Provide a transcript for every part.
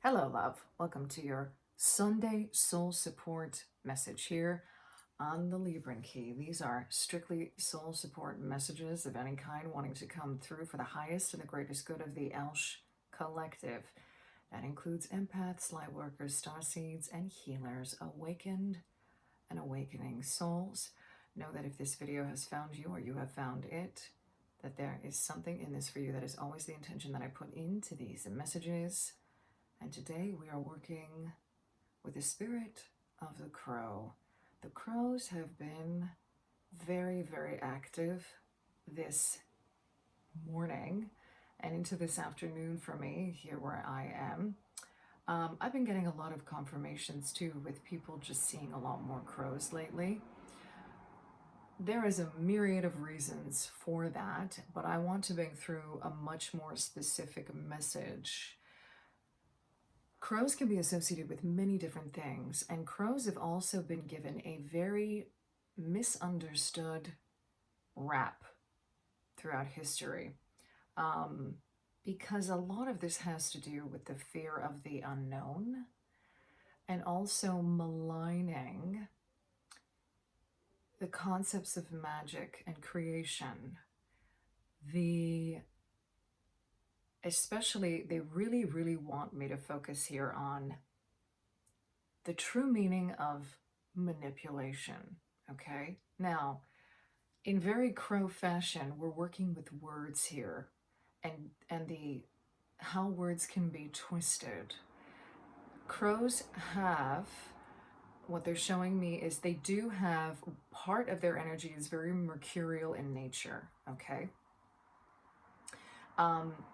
Hello, love. Welcome to your Sunday soul support message here on the Libran Key. These are strictly soul support messages of any kind wanting to come through for the highest and the greatest good of the Elsh collective. That includes empaths, light workers, starseeds, and healers, awakened and awakening souls. Know that if this video has found you or you have found it, that there is something in this for you. That is always the intention that I put into these messages. And today we are working with the spirit of the crow. The crows have been very, very active this morning and into this afternoon for me here where I am. I've been getting a lot of confirmations too with people just seeing a lot more crows lately. There is a myriad of reasons for that, but I want to bring through a much more specific message. Crows can be associated with many different things, and crows have also been given a very misunderstood rap throughout history, because a lot of this has to do with the fear of the unknown and also maligning the concepts of magic and creation. Especially, they really, really want me to focus here on the true meaning of manipulation, okay? Now, in very crow fashion, we're working with words here and how words can be twisted. Crows have, what they're showing me is they do have, part of their energy is very mercurial in nature, okay?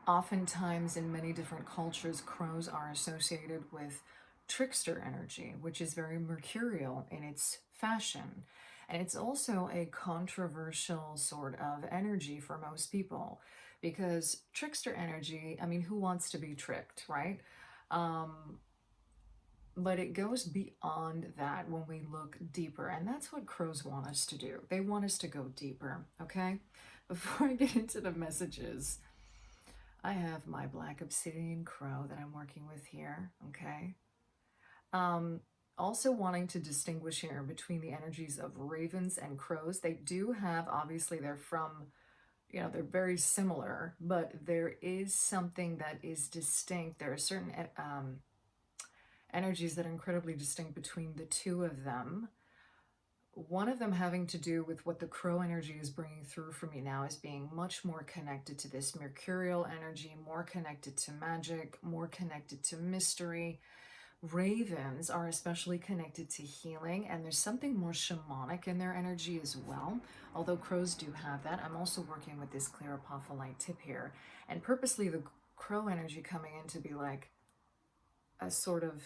Oftentimes in many different cultures, crows are associated with trickster energy, which is very mercurial in its fashion. And it's also a controversial sort of energy for most people because trickster energy, I mean, who wants to be tricked, right? But it goes beyond that when we look deeper, and that's what crows want us to do. They want us to go deeper, okay? Before I get into the messages, I have my black obsidian crow that I'm working with here, okay? Also wanting to distinguish here between the energies of ravens and crows. They do have, obviously they're from, they're very similar, but there is something that is distinct. There are certain energies that are incredibly distinct between the two of them. One of them having to do with what the crow energy is bringing through for me now is being much more connected to this mercurial energy, more connected to magic, more connected to mystery. Ravens are especially connected to healing, and there's something more shamanic in their energy as well, although crows do have that. I'm also working with this clear apophyllite tip here, and purposely the crow energy coming in to be like a sort of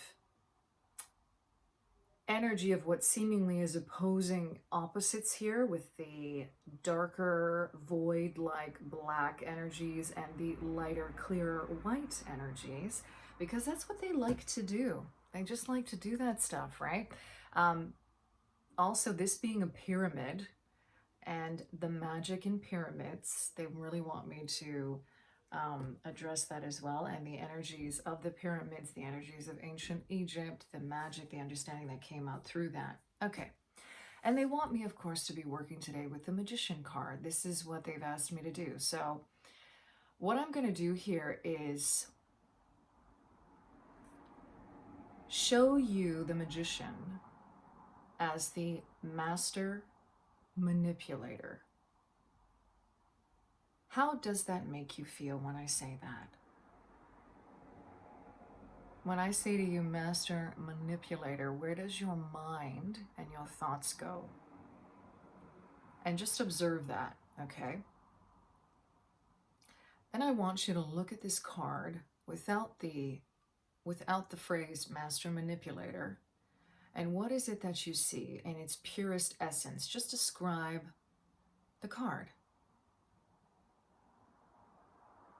energy of what seemingly is opposing opposites here, with the darker void like black energies and the lighter clearer white energies, because that's what they like to do. They just like to do that stuff, right? Also, this being a pyramid and the magic in pyramids, they really want me to address that as well, and the energies of the pyramids, the energies of ancient Egypt, the magic, the understanding that came out through that. Okay, and they want me, of course, to be working today with the Magician card. This is what they've asked me to do. So what I'm going to do here is show you the Magician as the master manipulator. How does that make you feel when I say that? When I say to you, master manipulator, where does your mind and your thoughts go? And just observe that, okay? Then I want you to look at this card without the phrase master manipulator. And what is it that you see in its purest essence? Just describe the card.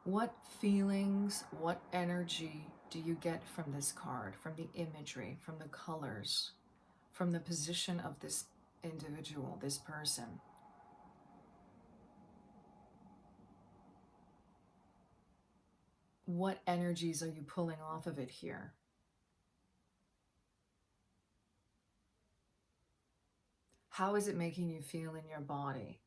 What feelings, what energy do you get from this card, from the imagery, from the colors, from the position of this individual, this person? What energies are you pulling off of it here? How is it making you feel in your body?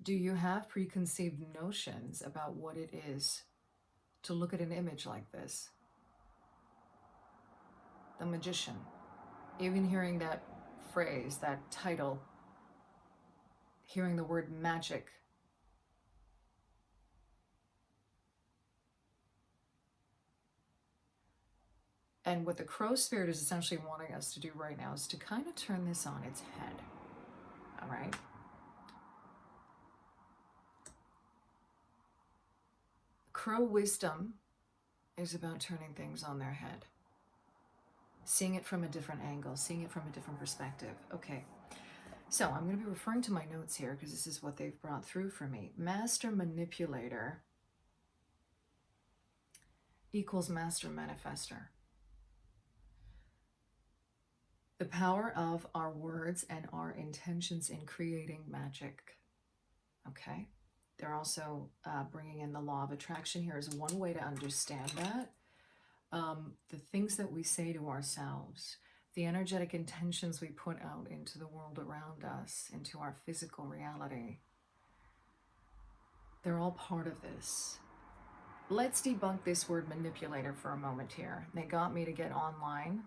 Do you have preconceived notions about what it is to look at an image like this? The magician. Even hearing that phrase, that title, hearing the word magic. And what the crow spirit is essentially wanting us to do right now is to kind of turn this on its head. All right? Crow wisdom is about turning things on their head. Seeing it from a different angle, seeing it from a different perspective. Okay, so I'm going to be referring to my notes here because this is what they've brought through for me. Master manipulator equals master manifester. The power of our words and our intentions in creating magic. Okay, they're also bringing in the law of attraction here as one way to understand that. The things that we say to ourselves, the energetic intentions we put out into the world around us, into our physical reality, they're all part of this. Let's debunk this word manipulator for a moment here. They got me to get online,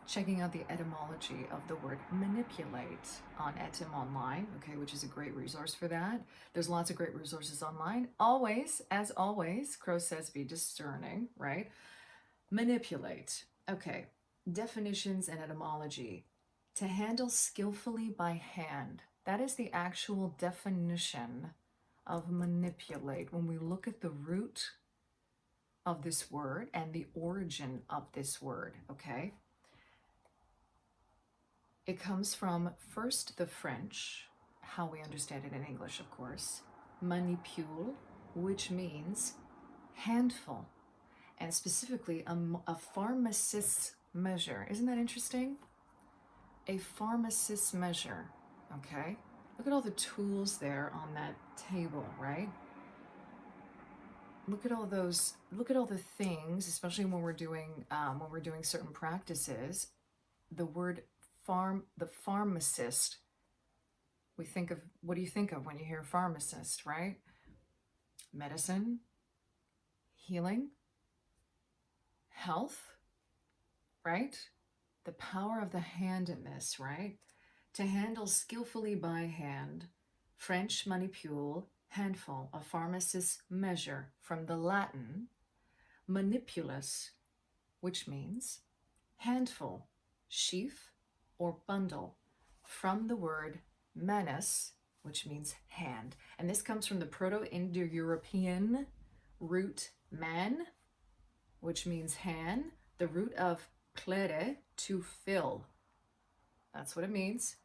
checking out the etymology of the word manipulate on Etym Online, okay, which is a great resource for that. There's lots of great resources online. Always, as always, Crow says be discerning, right? Manipulate. Okay, definitions and etymology. To handle skillfully by hand. That is the actual definition of manipulate. When we look at the root of this word and the origin of this word, okay? It comes from first the French, how we understand it in English, of course, manipule, which means handful, and specifically a pharmacist's measure. Isn't that interesting? A pharmacist's measure, okay? Look at all the tools there on that table, right? Look at all those, look at all the things, especially when we're doing certain practices. The word the pharmacist, we think of, what do you think of when you hear pharmacist, right? Medicine, healing, health, right? The power of the hand in this, right? To handle skillfully by hand, French manipule, handful, a pharmacist's measure, from the Latin manipulus, which means handful, sheaf, or bundle, from the word manus, which means hand. And this comes from the Proto-Indo-European root man, which means hand, the root of plere, to fill. That's what it means,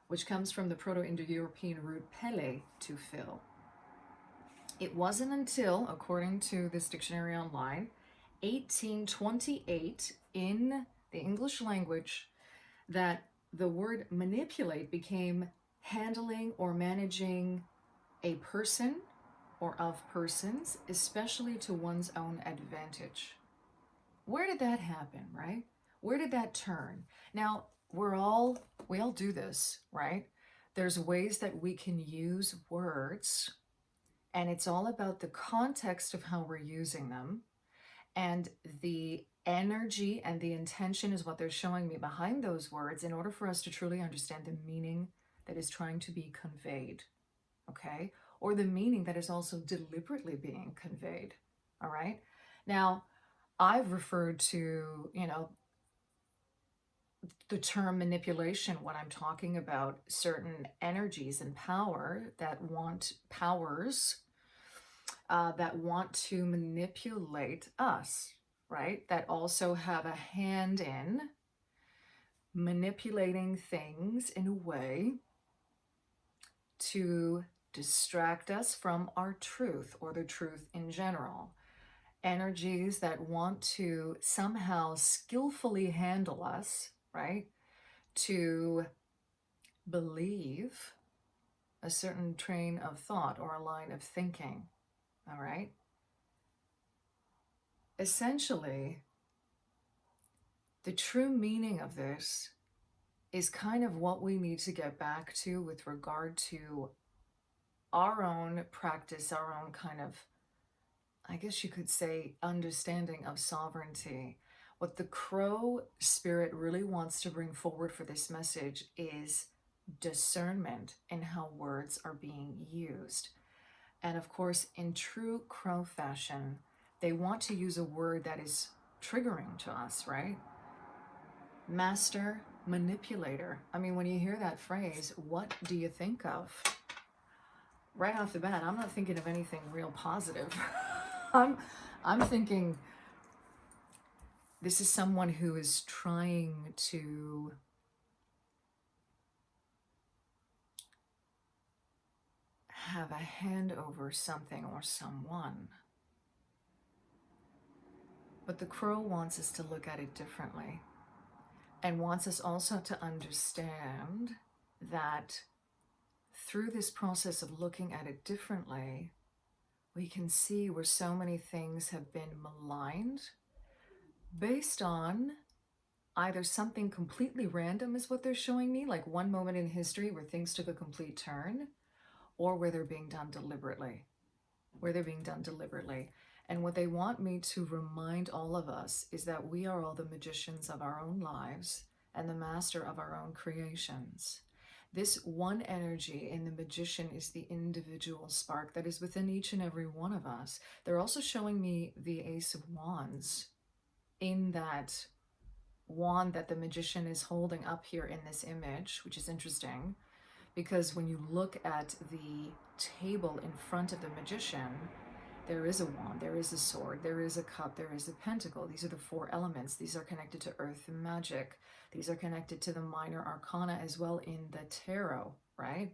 which comes from the Proto-Indo-European root pele, to fill. It wasn't until, according to this dictionary online, 1828 in the English language that the word manipulate became handling or managing a person or of persons, especially to one's own advantage. Where did that happen, right? Where did that turn? Now, we all do this, right? There's ways that we can use words, and it's all about the context of how we're using them. And the energy and the intention is what they're showing me behind those words in order for us to truly understand the meaning that is trying to be conveyed, okay? Or the meaning that is also deliberately being conveyed, all right? Now, I've referred to, the term manipulation when I'm talking about certain energies and powers that want to manipulate us, right? That also have a hand in manipulating things in a way to distract us from our truth or the truth in general. Energies that want to somehow skillfully handle us, right? To believe a certain train of thought or a line of thinking. All right? Essentially, the true meaning of this is kind of what we need to get back to with regard to our own practice, our own kind of, I guess you could say, understanding of sovereignty. What the crow spirit really wants to bring forward for this message is discernment in how words are being used. And of course, in true crow fashion, they want to use a word that is triggering to us, right? Master, manipulator. I mean, when you hear that phrase, what do you think of? Right off the bat, I'm not thinking of anything real positive. I'm thinking this is someone who is trying to have a hand over something or someone. But the crow wants us to look at it differently and wants us also to understand that through this process of looking at it differently, we can see where so many things have been maligned based on either something completely random is what they're showing me, like one moment in history where things took a complete turn, or where they're being done deliberately. And what they want me to remind all of us is that we are all the magicians of our own lives and the master of our own creations. This one energy in the magician is the individual spark that is within each and every one of us. They're also showing me the Ace of Wands in that wand that the magician is holding up here in this image, which is interesting because when you look at the table in front of the magician, there is a wand, there is a sword, there is a cup, there is a pentacle. These are the four elements. These are connected to earth and magic. These are connected to the minor arcana as well in the tarot, right?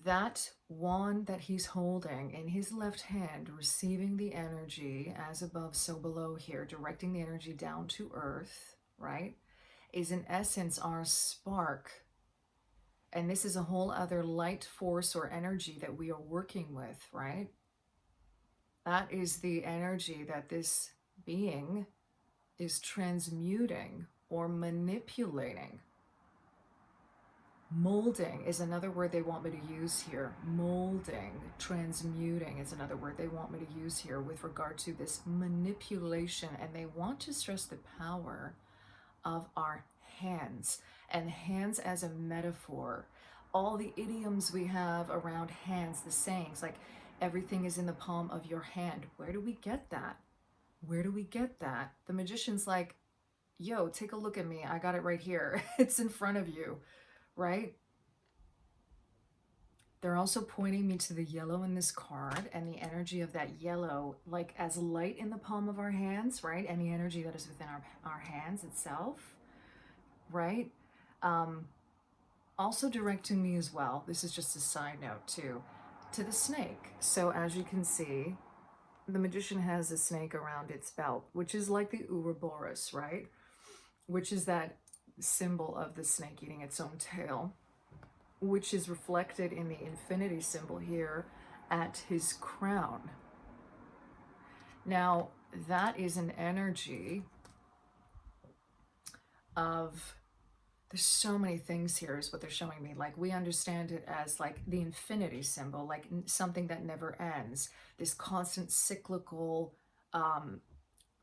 That wand that he's holding in his left hand, receiving the energy as above, so below here, directing the energy down to earth, right, is in essence our spark. And this is a whole other light force or energy that we are working with, right? That is the energy that this being is transmuting or manipulating. Molding is another word they want me to use here. Molding, transmuting is another word they want me to use here with regard to this manipulation. And they want to stress the power of our hands, and hands as a metaphor. All the idioms we have around hands, the sayings like everything is in the palm of your hand. Where do we get that? Where do we get that? The magician's like, yo, take a look at me. I got it right here. It's in front of you, right? They're also pointing me to the yellow in this card and the energy of that yellow, like as light in the palm of our hands, right? And the energy that is within our hands itself, right? Also directing me as well, this is just a side note too, to the snake. So as you can see, the magician has a snake around its belt, which is like the Ouroboros, right? Which is that symbol of the snake eating its own tail, which is reflected in the infinity symbol here at his crown. Now, that is an energy of, there's so many things here is what they're showing me. Like we understand it as like the infinity symbol, like something that never ends. This constant cyclical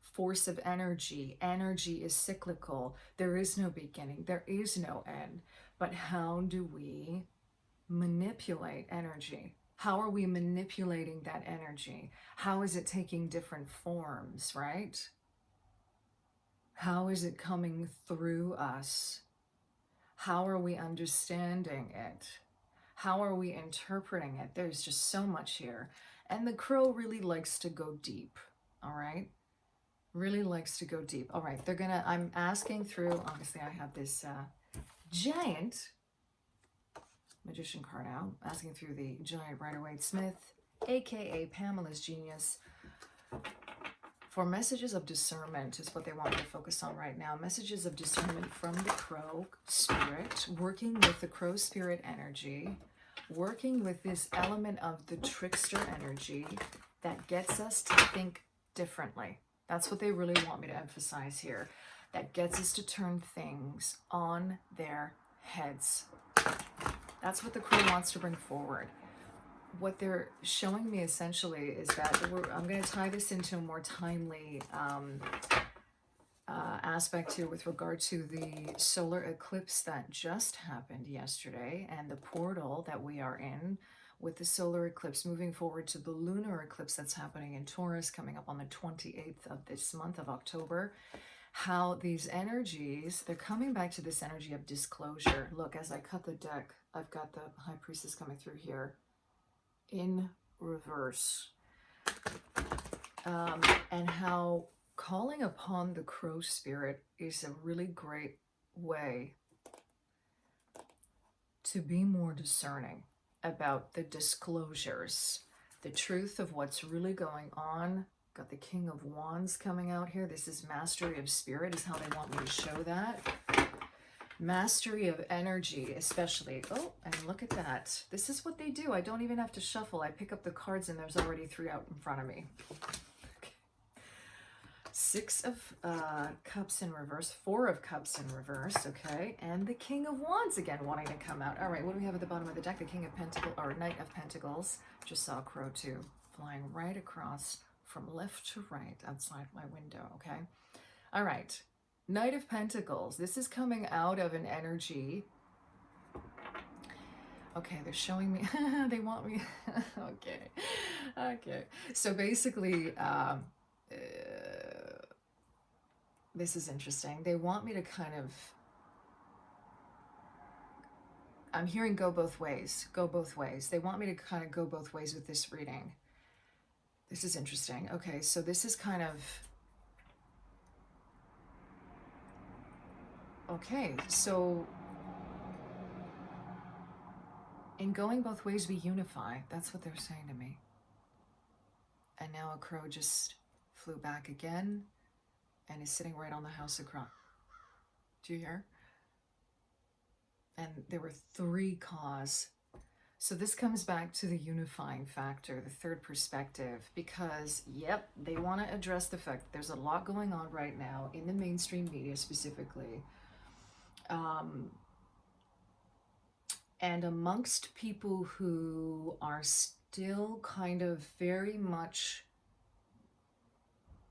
force of energy. Energy is cyclical. There is no beginning. There is no end. But how do we manipulate energy? How are we manipulating that energy? How is it taking different forms, right? How is it coming through us? How are we understanding it? How are we interpreting it? There's just so much here. And the crow really likes to go deep, all right? Really likes to go deep. All right, I'm asking through, obviously I have this giant magician card out, asking through the giant Rider-Waite-Smith, aka Pamela's Genius, For messages of discernment is what they want me to focus on right now. Messages of discernment from the crow spirit, working with the crow spirit energy, working with this element of the trickster energy that gets us to think differently. That's what they really want me to emphasize here. That gets us to turn things on their heads. That's what the crow wants to bring forward. What they're showing me essentially is that I'm going to tie this into a more timely aspect here with regard to the solar eclipse that just happened yesterday and the portal that we are in with the solar eclipse moving forward to the lunar eclipse that's happening in Taurus coming up on the 28th of this month of October. How these energies, they're coming back to this energy of disclosure. Look, as I cut the deck, I've got the High Priestess coming through here in reverse, and how calling upon the crow spirit is a really great way to be more discerning about the disclosures, the truth of what's really going on. Got the King of Wands coming out here. This is mastery of spirit is how they want me to show that. Mastery of energy, especially. Oh, and look at that. This is what they do. I don't even have to shuffle. I pick up the cards and there's already 3 out in front of me. Okay. 6 of Cups in reverse, 4 of Cups in reverse, okay? And the King of Wands again wanting to come out. All right, what do we have at the bottom of the deck? The King of Pentacles, or Knight of Pentacles. Just saw a crow too, flying right across from left to right outside my window, okay? All right. Knight of Pentacles. This is coming out of an energy. Okay, they're showing me. They want me. Okay. So basically, this is interesting. They want me to kind of. I'm hearing go both ways. Go both ways. They want me to kind of go both ways with this reading. This is interesting. Okay, so this is kind of. Okay, so in going both ways, we unify. That's what they're saying to me. And now a crow just flew back again and is sitting right on the house across. Do you hear? And there were 3 caws. So this comes back to the unifying factor, the third perspective, because, yep, they want to address the fact that there's a lot going on right now in the mainstream media specifically. And amongst people who are still kind of very much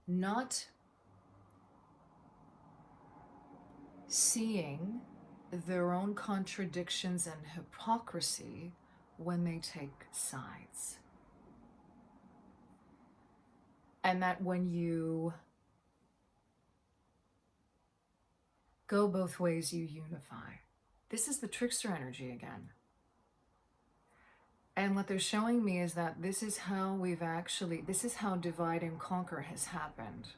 not seeing their own contradictions and hypocrisy when they take sides. And that when you go both ways, you unify. This is the trickster energy again. And what they're showing me is that this is how this is how divide and conquer has happened.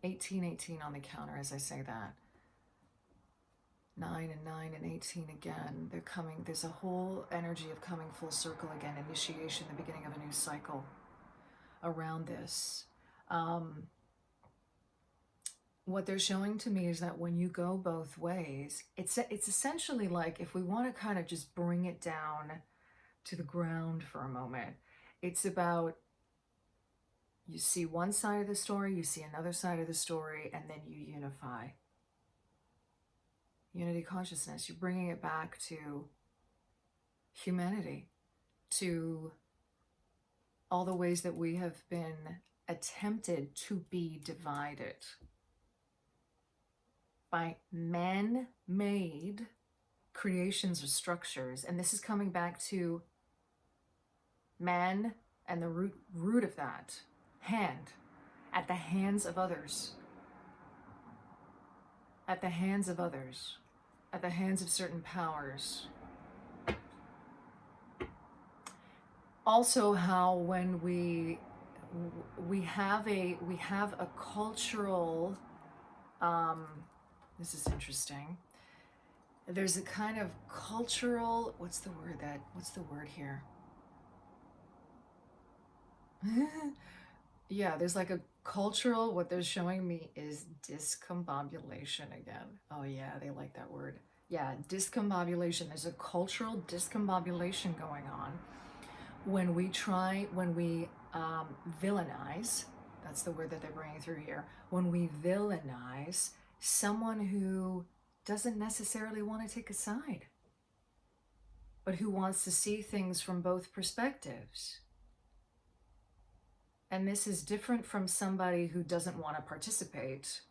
1818 on the counter as I say that. 9 and 9 and 18 again. They're coming, there's a whole energy of coming full circle again, initiation, the beginning of a new cycle around this. What they're showing to me is that when you go both ways, it's essentially like, if we want to kind of just bring it down to the ground for a moment, it's about, you see one side of the story, you see another side of the story, and then you unify. Unity consciousness, you're bringing it back to humanity, to all the ways that we have been attempted to be divided by man-made creations or structures. And this is coming back to man and the root of that, hand, at the hands of others, at the hands of others, at the hands of certain powers. Also, how when we have a cultural, this is interesting. There's a kind of cultural, what's the word here? Yeah, there's like a cultural, what they're showing me is discombobulation again. Oh yeah, they like that word. Yeah, discombobulation. There's a cultural discombobulation going on when we villainize, that's the word that they're bringing through here, when we villainize someone who doesn't necessarily want to take a side, but who wants to see things from both perspectives. And this is different from somebody who doesn't want to participate.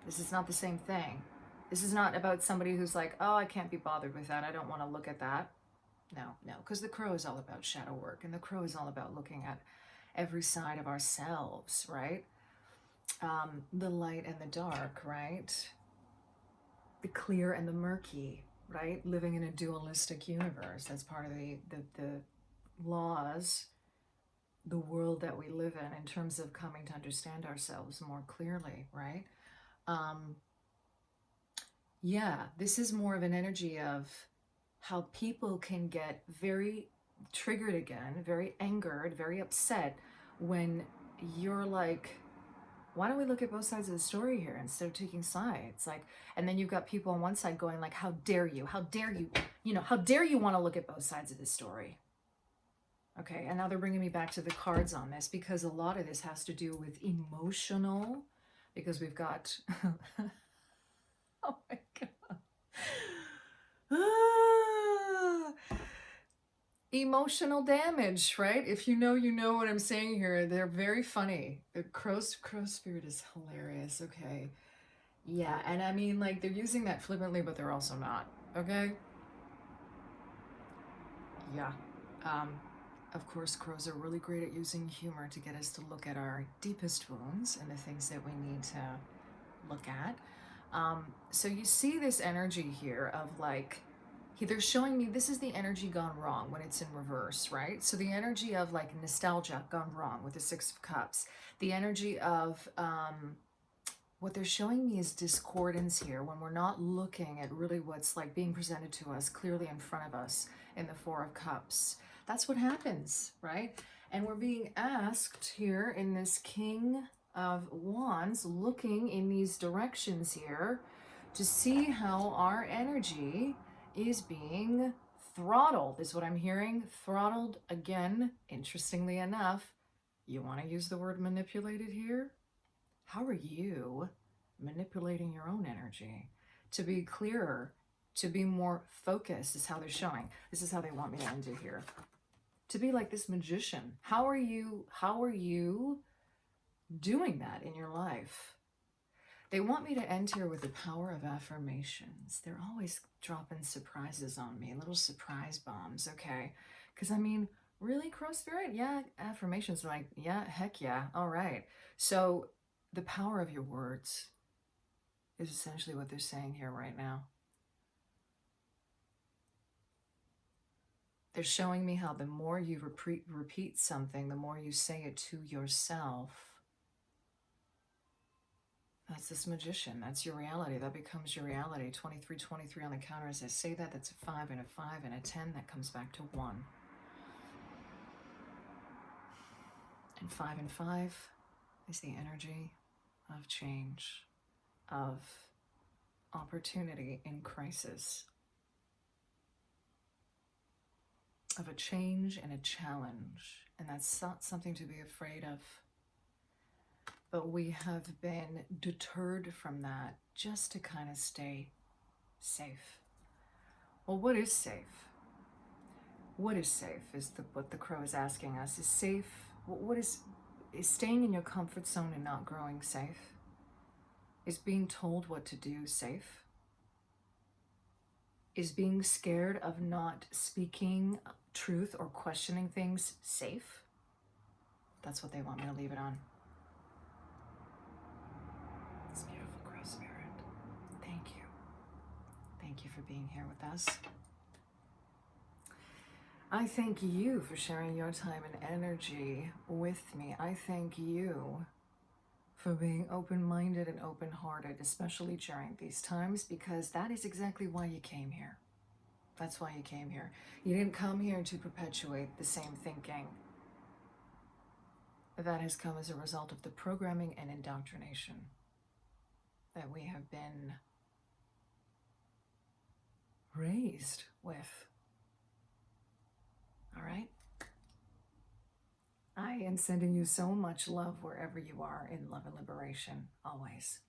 This is not the same thing. This is not about somebody who's like, oh, I can't be bothered with that. I don't want to look at that. No, because the crow is all about shadow work, and the crow is all about looking at every side of ourselves, right? The light and the dark, right? The clear and the murky, right? Living in a dualistic universe. That's part of the laws, the world that we live in terms of coming to understand ourselves more clearly, right? Yeah, this is more of an energy of how people can get very triggered again, very angered, very upset when you're like, why don't we look at both sides of the story here instead of taking sides? Like, and then you've got people on one side going like, how dare you? How dare you? How dare you want to look at both sides of the story? Okay, and now they're bringing me back to the cards on this because a lot of this has to do with emotional, because we've got, oh my God. Emotional damage, right? If you know what I'm saying here. They're very funny. The crow spirit is hilarious. Okay. Yeah, and I mean, like, they're using that flippantly, but they're also not. Okay? Yeah. Um, of course, crows are really great at using humor to get us to look at our deepest wounds and the things that we need to look at. So you see this energy here of like, they're showing me this is the energy gone wrong when it's in reverse, right? So the energy of like nostalgia gone wrong with the Six of Cups. The energy of what they're showing me is discordance here when we're not looking at really what's like being presented to us clearly in front of us in the Four of Cups. That's what happens, right? And we're being asked here in this King of Wands, looking in these directions here to see how our energy is being throttled, is what I'm hearing. Throttled again, interestingly enough. You want to use the word manipulated here? How are you manipulating your own energy to be clearer, to be more focused, is how they're showing. This is how they want me to end it here. To be like this magician. How are you doing that in your life? They want me to end here with the power of affirmations. They're always dropping surprises on me, little surprise bombs, okay? Because I mean, really, Crow Spirit? Yeah, affirmations are like, yeah, heck yeah, all right. So the power of your words is essentially what they're saying here right now. They're showing me how the more you repeat something, the more you say it to yourself. That's this magician. That's your reality. That becomes your reality. 23 on the counter. As I say that, that's a 5 and a 5 and a 10. That comes back to 1. And 5 and 5 is the energy of change, of opportunity in crisis, of a change and a challenge. And that's not something to be afraid of. But we have been deterred from that just to kind of stay safe. Well, what is safe? What is safe is what the crow is asking us. Is safe, what is staying in your comfort zone and not growing safe? Is being told what to do safe? Is being scared of not speaking truth or questioning things safe? That's what they want me to leave it on. It's beautiful, Crow Spirit. Thank you. Thank you for being here with us. I thank you for sharing your time and energy with me. I thank you for being open-minded and open-hearted, especially during these times, because that is exactly why you came here. That's why you came here. You didn't come here to perpetuate the same thinking. that has come as a result of the programming and indoctrination that we have been raised with. All right? I am sending you so much love wherever you are in love and liberation, always.